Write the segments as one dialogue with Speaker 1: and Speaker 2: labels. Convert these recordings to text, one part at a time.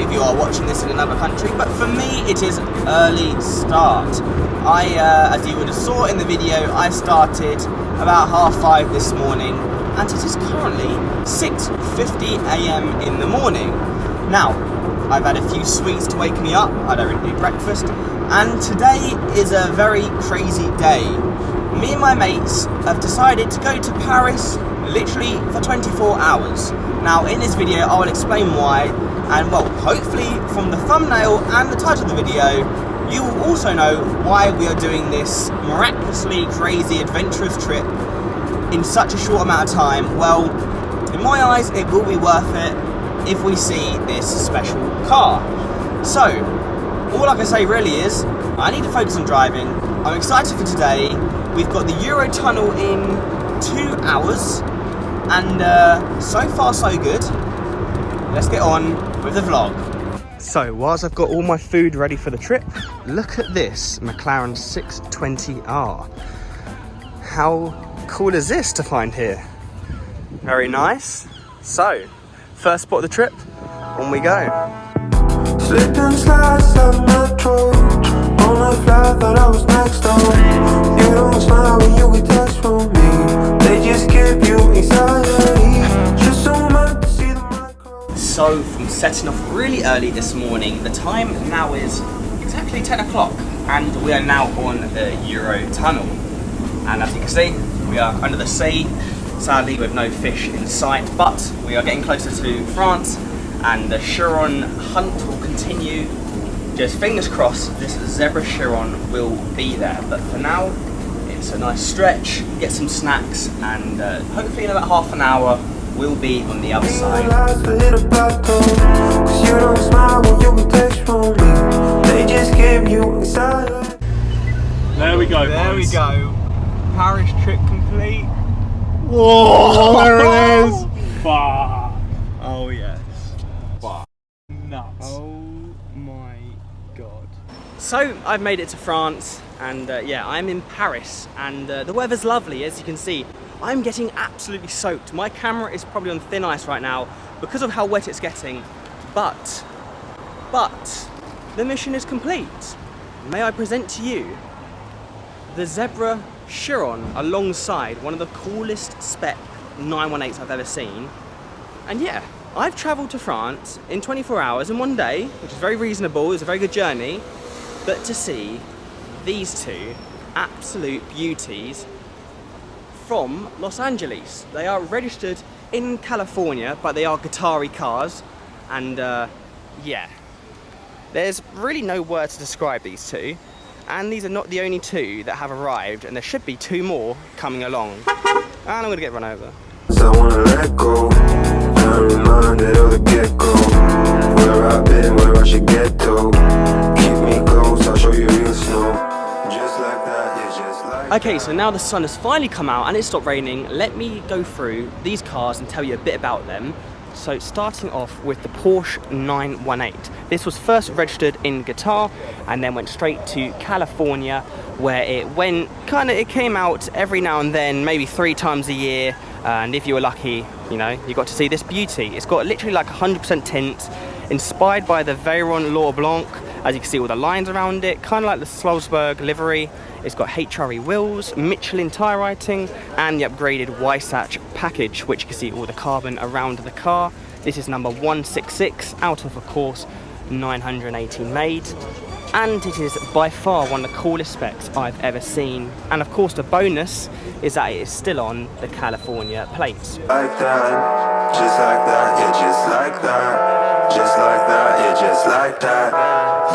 Speaker 1: of you are watching this in another country, but for me it is early start. As you would have saw in the video, I started about 5:30 this morning, and it is currently 6:50 AM in the morning. Now, I've had a few sweets to wake me up. I don't really do breakfast, and today is a very crazy day. Me and my mates have decided to go to Paris literally for 24 hours. Now in this video I will explain why, and well, hopefully from the thumbnail and the title of the video you will also know why we are doing this miraculously crazy adventurous trip in such a short amount of time. Well, in my eyes it will be worth it if we see this special car. So all I can say really is I need to focus on driving. I'm excited for today. We've got the Eurotunnel in 2 hours, and so far so good. Let's get on with the vlog. So whilst I've got all my food ready for the trip, look at this Mclaren 620R. How cool is this to find here? Very nice. So first spot of the trip, on we go.
Speaker 2: Slipping slides of metro on a flight, thought I was next door. You don't smile when you get text from me. They just give you anxiety. Just so much to see the micro.
Speaker 1: So from setting off really early this morning, the time now is exactly 10 o'clock and we are now on the Eurotunnel. And as you can see, we are under the sea, sadly with no fish in sight, but we are getting closer to France and the Chiron hunt will continue. Just fingers crossed this zebra Chiron will be there, but for now it's a nice stretch, get some snacks, and hopefully in about half an hour we'll be on the other side.
Speaker 3: There we go.
Speaker 1: There we go. Paris trip complete.
Speaker 3: Whoa, there it is. Fuck.
Speaker 1: Oh yes.
Speaker 3: Fuck. Nuts.
Speaker 1: Oh my god. So I've made it to France, and yeah, I'm in Paris, and the weather's lovely, as you can see. I'm getting absolutely soaked. My camera is probably on thin ice right now because of how wet it's getting, but the mission is complete. May I present to you the zebra Chiron alongside one of the coolest spec 918s I've ever seen. And yeah, I've travelled to France in 24 hours in one day, which is very reasonable, it's a very good journey, but to see these two absolute beauties from Los Angeles. They are registered in California, but they are Qatari cars, and yeah, there's really no word to describe these two, and these are not the only two that have arrived, and there should be two more coming along, and I'm gonna get run over.
Speaker 2: So I wanna let go. I'm reminded of the get-go. Where I've been, where I should get to. Keep me close, I'll show you real snow. Just like that, yeah, just like that.
Speaker 1: Okay, so now the sun has finally come out and it stopped raining. Let me go through these cars and tell you a bit about them. So starting off with the Porsche 918. This was first registered in Qatar and then went straight to California, where it came out every now and then, maybe 3 times a year. And if you were lucky, you know, you got to see this beauty. It's got literally like 100% tint, inspired by the Veyron Laurent Blanc. As you can see, all the lines around it, kind of like the Salzburg livery. It's got HRE wheels, Michelin tyre rating, and the upgraded Weissach package, which you can see all the carbon around the car. This is number 166 out of course, 918 made. And it is by far one of the coolest specs I've ever seen. And of course the bonus is that it is still on the California plates.
Speaker 2: Like that, just like that, yeah, just like that. Just like that, yeah, just like that.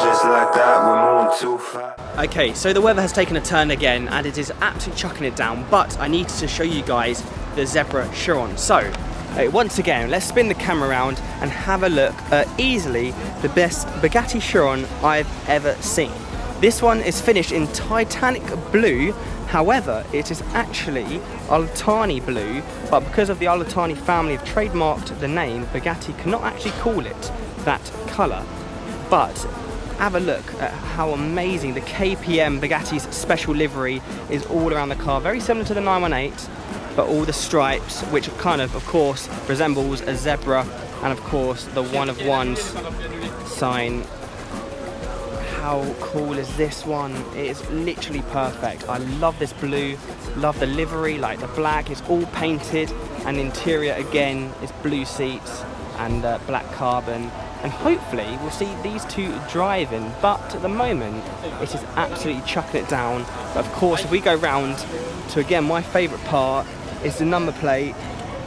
Speaker 2: Just like that, we're moving too fast.
Speaker 1: Okay, so the weather has taken a turn again and it is absolutely chucking it down, but I need to show you guys the zebra Chiron. So once again, let's spin the camera around and have a look at easily the best Bugatti Chiron I've ever seen. This one is finished in Titanic blue. However, it is actually Altani blue, but because of the Altani family have trademarked the name, Bugatti cannot actually call it that colour. But have a look at how amazing the KPM Bugatti's special livery is all around the car. Very similar to the 918, but all the stripes, which kind of course, resembles a zebra, and of course the one of ones sign. How cool is this one? It is literally perfect. I love this blue, love the livery, like the black is all painted, and the interior again is blue seats and black carbon. And hopefully we'll see these two driving, but at the moment it is absolutely chucking it down. But of course, if we go round to, again, my favourite part is the number plate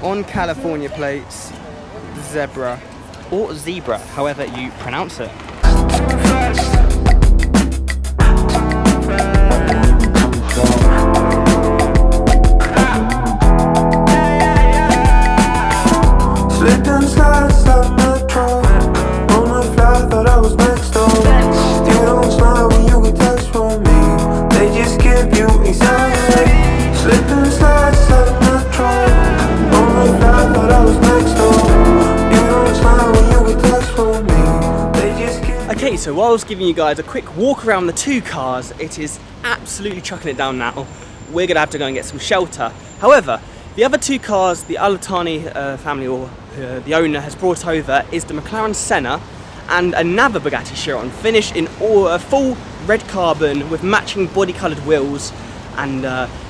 Speaker 1: on California plates, zebra or zebra, however you pronounce it.
Speaker 2: Slipped and slides like metro. On the fly, thought I was next door. You don't smile when you get text from me. They just give you anxiety. Slipped and slides like metro. On the fly, thought I was next door. You don't smile when you get text from me. They just give.
Speaker 1: Okay, so while I was giving you guys a quick walk around the two cars, it is absolutely chucking it down now. We're gonna have to go and get some shelter. However, the other two cars the Al-Thani family, or the owner, has brought over is the McLaren Senna and another Bugatti Chiron, finished in full red carbon with matching body coloured wheels. And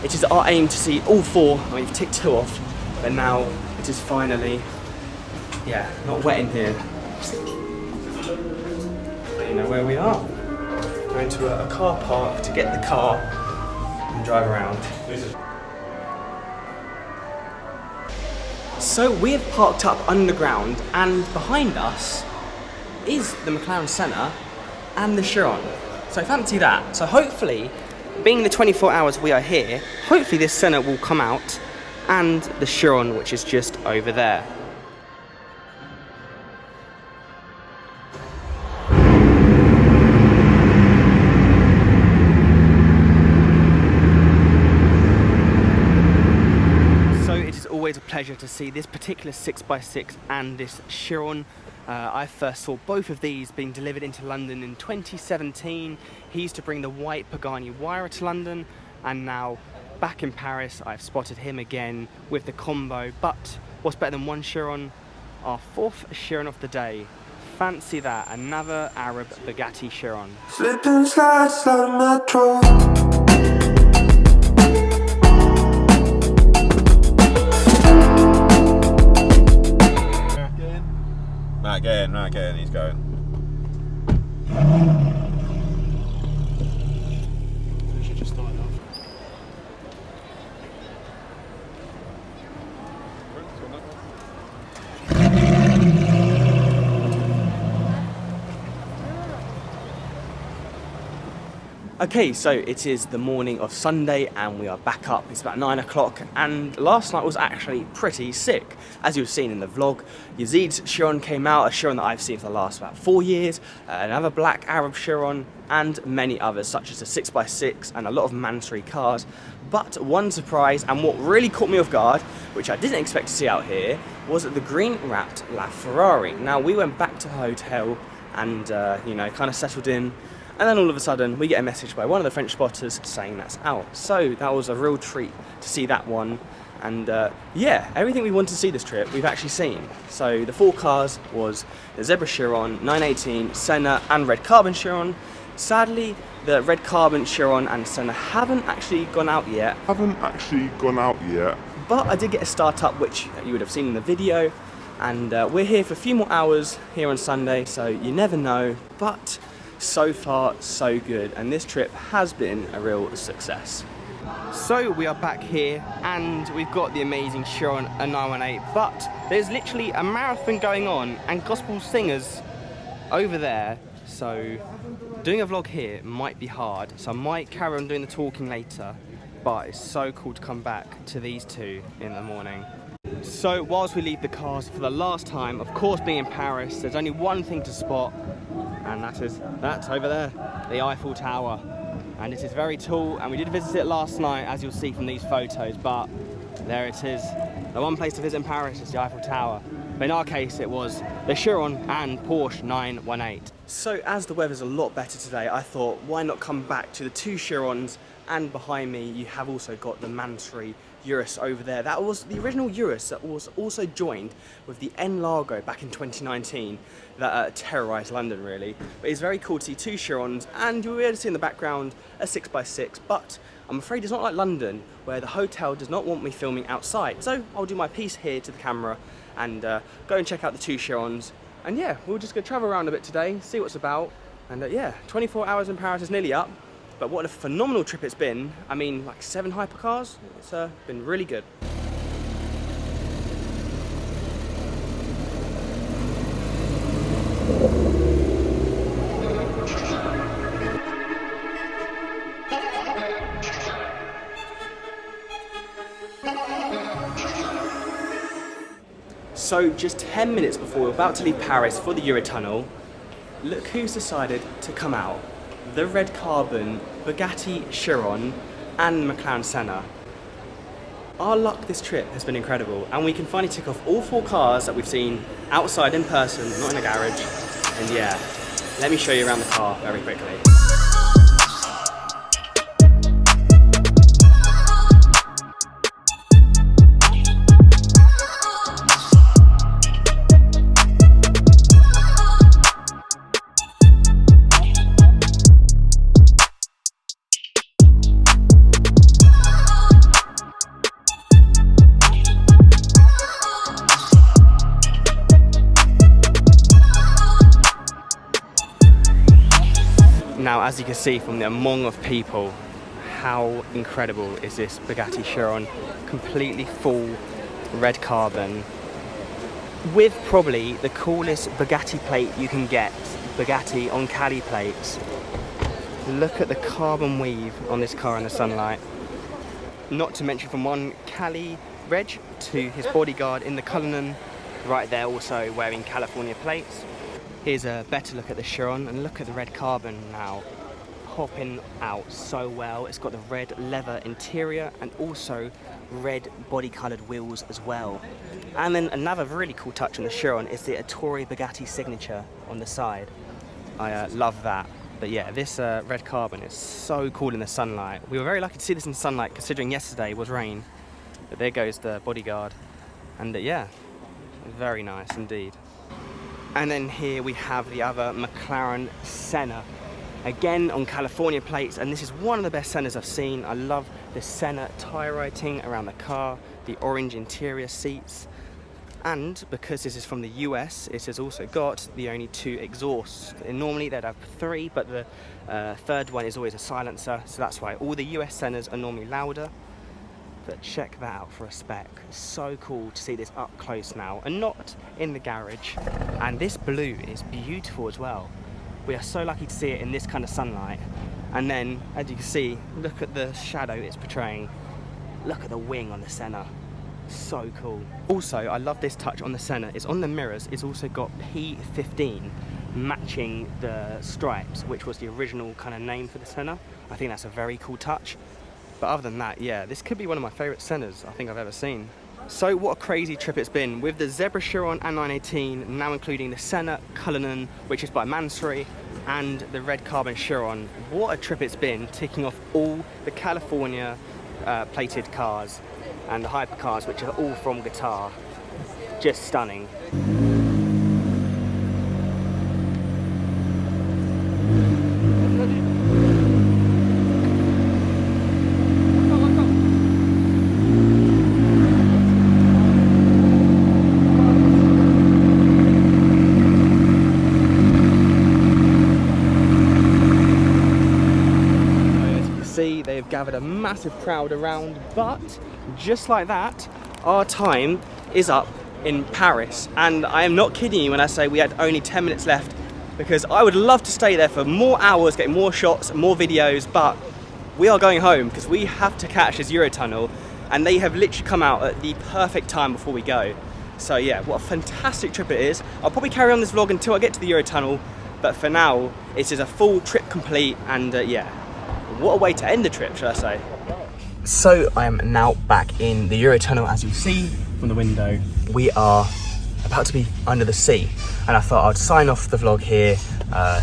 Speaker 1: it is our aim to see all four. I mean, we've ticked two off, but now it is finally, yeah, not wet in here. But you know where we are. Going to a car park to get the car and drive around. So we have parked up underground, and behind us is the McLaren Senna and the Chiron. So fancy that. So hopefully, being the 24 hours we are here, hopefully this Senna will come out and the Chiron, which is just over there. Always a pleasure to see this particular 6x6 and this Chiron. I first saw both of these being delivered into London in 2017. He used to bring the white Pagani Huayra to London, and now back in Paris I've spotted him again with the combo. But what's better than one Chiron? Our fourth Chiron of the day. Fancy that, another Arab Bugatti Chiron.
Speaker 2: Slip and slide, slide metro.
Speaker 4: Not getting, he's going.
Speaker 3: We should just start it off.
Speaker 1: Okay, so it is the morning of Sunday and we are back up. It's about 9 o'clock, and last night was actually pretty sick. As you've seen in the vlog, Yazid's Chiron came out, a Chiron that I've seen for the last about 4 years, another black Arab Chiron, and many others such as the 6x6 and a lot of Mansory cars. But one surprise, and what really caught me off guard, which I didn't expect to see out here, was the green wrapped LaFerrari. Now we went back to the hotel and you know, kind of settled in. And then all of a sudden, we get a message by one of the French spotters saying that's out. So that was a real treat to see that one. And yeah, everything we wanted to see this trip, we've actually seen. So the four cars was the Zebra Chiron, 918, Senna, and Red Carbon Chiron. Sadly, the Red Carbon Chiron and Senna haven't actually gone out yet. But I did get a start up, which you would have seen in the video. And we're here for a few more hours here on Sunday, so you never know. But so far, so good, and this trip has been a real success. So we are back here, and we've got the amazing Chiron, a 918, but there's literally a marathon going on, and gospel singers over there, so doing a vlog here might be hard, so I might carry on doing the talking later, but it's so cool to come back to these two in the morning. So whilst we leave the cars for the last time, of course being in Paris, there's only one thing to spot, and that's over there, the Eiffel Tower. And it is very tall, and we did visit it last night, as you'll see from these photos, but there it is. The one place to visit in Paris is the Eiffel Tower. But in our case, it was the Chiron and Porsche 918. So as the weather's a lot better today, I thought, why not come back to the two Chirons, and behind me you have also got the Mansory Urus over there. That was the original Urus that was also joined with the N Largo back in 2019 that terrorised London really. But it's very cool to see 2 Chirons, and you'll be able to see in the background a 6x6, but I'm afraid it's not like London where the hotel does not want me filming outside. So I'll do my piece here to the camera and go and check out the 2 Chirons. And yeah, we'll just go travel around a bit today, see what's about. And yeah, 24 hours in Paris is nearly up. But what a phenomenal trip it's been. I mean, like 7 hypercars. It's been really good. So just 10 minutes before we're about to leave Paris for the Eurotunnel, look who's decided to come out. The red carbon Bugatti Chiron and Mclaren Senna. Our luck this trip has been incredible, and we can finally tick off all 4 cars that we've seen outside in person, not in a garage. And yeah, let me show you around the car very quickly. Now, as you can see from the among of people, how incredible is this Bugatti Chiron? Completely full red carbon with probably the coolest Bugatti plate you can get. Bugatti on Cali plates. Look at the carbon weave on this car in the sunlight. Not to mention from one Cali reg to his bodyguard in the Cullinan, right there also wearing California plates. Here's a better look at the Chiron, and look at the red carbon now, popping out so well. It's got the red leather interior and also red body coloured wheels as well. And then another really cool touch on the Chiron is the Ettore Bugatti signature on the side. I love that. But yeah, this red carbon is so cool in the sunlight. We were very lucky to see this in the sunlight considering yesterday was rain. But there goes the bodyguard. And yeah, very nice indeed. And then here we have the other Mclaren Senna, again on California plates, and this is one of the best Sennas I've seen. I love the Senna tyre writing around the car, the orange interior seats, and because this is from the US, it has also got the only 2 exhausts. And normally they'd have 3, but the third one is always a silencer, so that's why all the US Sennas are normally louder. But check that out for a spec. So cool to see this up close now and not in the garage. And this blue is beautiful as well. We are so lucky to see it in this kind of sunlight. And then, as you can see, look at the shadow it's portraying. Look at the wing on the Senna. So cool. Also, I love this touch on the Senna. It's on the mirrors. It's also got P15 matching the stripes, which was the original kind of name for the Senna. I think that's a very cool touch. But other than that, yeah, this could be one of my favourite Sennas I think I've ever seen. So what a crazy trip it's been with the Zebra Chiron and 918, now including the Senna Cullinan, which is by Mansory, and the red carbon Chiron. What a trip it's been, ticking off all the California plated cars and the hypercars, which are all from Guitar. Just stunning. They've gathered a massive crowd around, but just like that, our time is up in Paris. And I am not kidding you when I say we had only 10 minutes left, because I would love to stay there for more hours, getting more shots, more videos, but we are going home because we have to catch this Eurotunnel, and they have literally come out at the perfect time before we go. So yeah, what a fantastic trip it is. I'll probably carry on this vlog until I get to the Eurotunnel, but for now, it is a full trip complete, and yeah. What a way to end the trip, should I say. So I am now back in the Eurotunnel. As you see from the window, we are about to be under the sea. And I thought I'd sign off the vlog here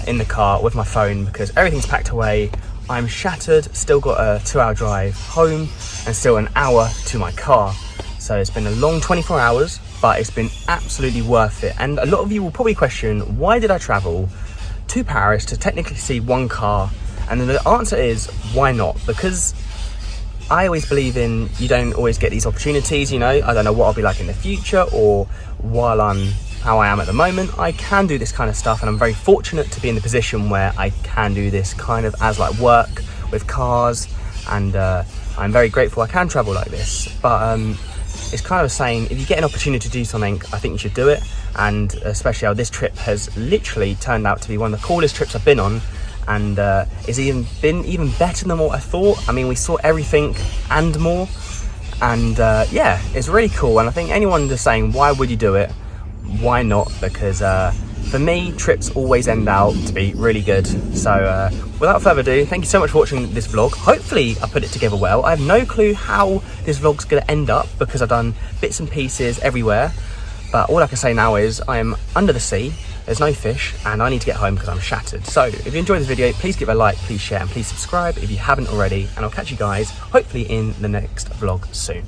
Speaker 1: in the car with my phone, because everything's packed away. I'm shattered, still got a 2-hour drive home and still an hour to my car. So it's been a long 24 hours, but it's been absolutely worth it. And a lot of you will probably question, why did I travel to Paris to technically see one car? And the answer is, why not? Because I always believe in, you don't always get these opportunities, you know. I don't know what I'll be like in the future, or while I'm how I am at the moment, I can do this kind of stuff, and I'm very fortunate to be in the position where I can do this kind of as like work with cars, and I'm very grateful I can travel like this. But it's kind of saying, if you get an opportunity to do something, I think you should do it. And especially how this trip has literally turned out to be one of the coolest trips I've been on, and it's been even better than what I thought. I mean, we saw everything and more, and yeah, it's really cool. And I think anyone just saying, why would you do it? Why not? Because for me, trips always end out to be really good. So without further ado, thank you so much for watching this vlog. Hopefully I put it together well. I have no clue how this vlog's going to end up, because I've done bits and pieces everywhere. But all I can say now is I am under the sea, there's no fish, and I need to get home because I'm shattered. So if you enjoyed this video, please give it a like, please share, and please subscribe if you haven't already. And I'll catch you guys hopefully in the next vlog soon.